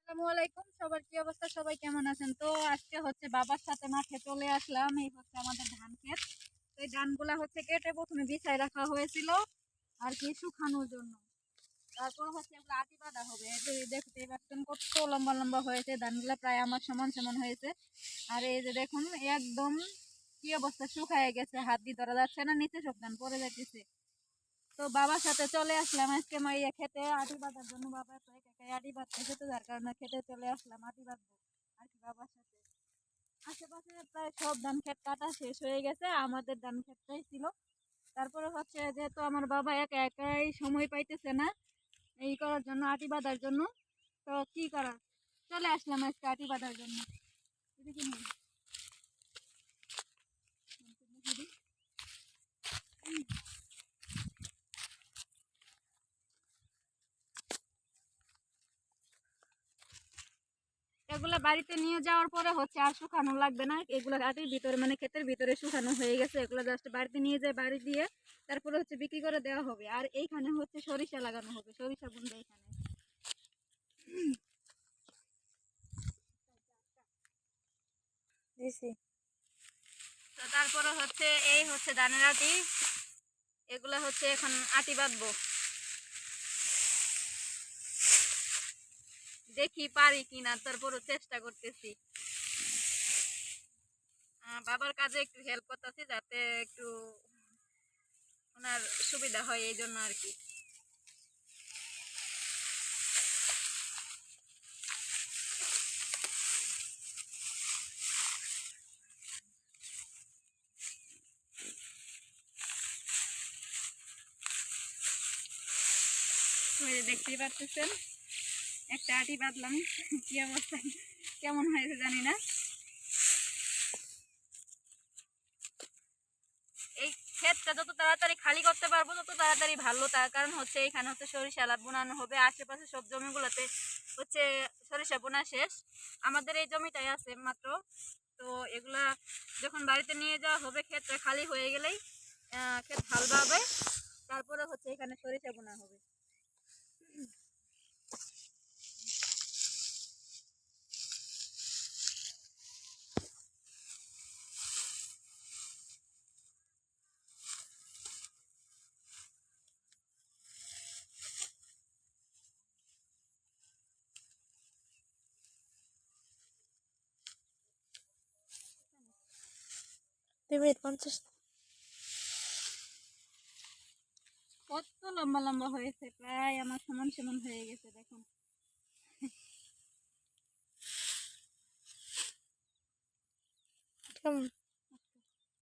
আসসালামু আলাইকুম, সবার কি অবস্থা? সবাই কেমন আছেন? তো আজকে হচ্ছে বাবার সাথে মাঠে চলে আসলাম। এই হচ্ছে আমাদের ধান ক্ষেত। তো এই ধানগুলা হচ্ছে কেটে প্রথমে বিছায় রাখা হয়েছিল আর কি শুকানোর জন্য। তারপর হচ্ছে এগুলো আটি বাঁধা হবে। এই যে দেখতে পাচ্ছেন কত লম্বা লম্বা হয়েছে, ধানগুলা প্রায় আমার সমান সমান হয়েছে। আর এই যে দেখুন একদম কি অবস্থা, শুকায় গেছে, হাত দিয়ে ধরা যাচ্ছে না, নিচে সব ধান পড়ে যাচ্ছে। তো বাবার সাথে চলে আসলাম আজকে মাইয়া খেতে আটি বাঁধার জন্য। বাবা তো একা একাই আটি বাঁধতেছে, তো যার কারণে খেতে চলে আসলাম আটি বাঁধবো আর কি বাবার সাথে। আশেপাশে প্রায় সব ধান ক্ষেত কাটা শেষ হয়ে গেছে, আমাদের ধান ক্ষেতটাই ছিল। তারপরে হচ্ছে যেহেতু আমার বাবা একা একাই সময় পাইতেছে না এই করার জন্য, আটি বাঁধার জন্য, তো কি করার, চলে আসলাম আজকে আটি বাঁধার জন্য। এদিকে নিয়ে। এগুলা বাড়িতে নিয়ে যাওয়ার পরে হচ্ছে আর শুকানো লাগবে না, এগুলা আটির ভিতরে মানে ক্ষেতের ভিতরে শুকানো হয়ে গেছে। এগুলো জাস্ট বাড়িতে নিয়ে যায়, বাড়ি দিয়ে তারপরে হচ্ছে বিক্রি করে দেওয়া হবে। আর এইখানে হচ্ছে সরিষা লাগানো হবে, সরিষা বুনবে এখানে। তো তারপরে হচ্ছে এই হচ্ছে ধানের আটি, এগুলা হচ্ছে এখন আটি বাঁধবো। দেখি পারি কিনা, তারপরও চেষ্টা করতেছি। বাবার কাজে একটু হেল্প করতেছি যাতে একটু ওনার সুবিধা হয়, এই জন্য আর কি। দেখতেই পাচ্ছেন একটা আটি বাঁধলাম, কি অবস্থা কেমন হয়েছে জানি না। এই ক্ষেতটা যত তাড়াতাড়ি খালি করতে পারবো তত তাড়াতাড়ি ভালো, তার কারণ হচ্ছে এখানে হচ্ছে সরিষা বোনানো হবে। আশেপাশে সব জমিগুলোতে হচ্ছে সরিষা বোনা শেষ, আমাদের এই জমিটাই আছে মাত্র। তো এগুলা যখন বাড়িতে নিয়ে যাওয়া হবে, ক্ষেতটা খালি হয়ে গেলেই ক্ষেত হাল বাবে, তারপরে হচ্ছে এখানে সরিষা বোনা হবে। কত লম্বা লম্বা হয়েছে, প্রায় আমার সমান সমান হয়ে গেছে দেখুন।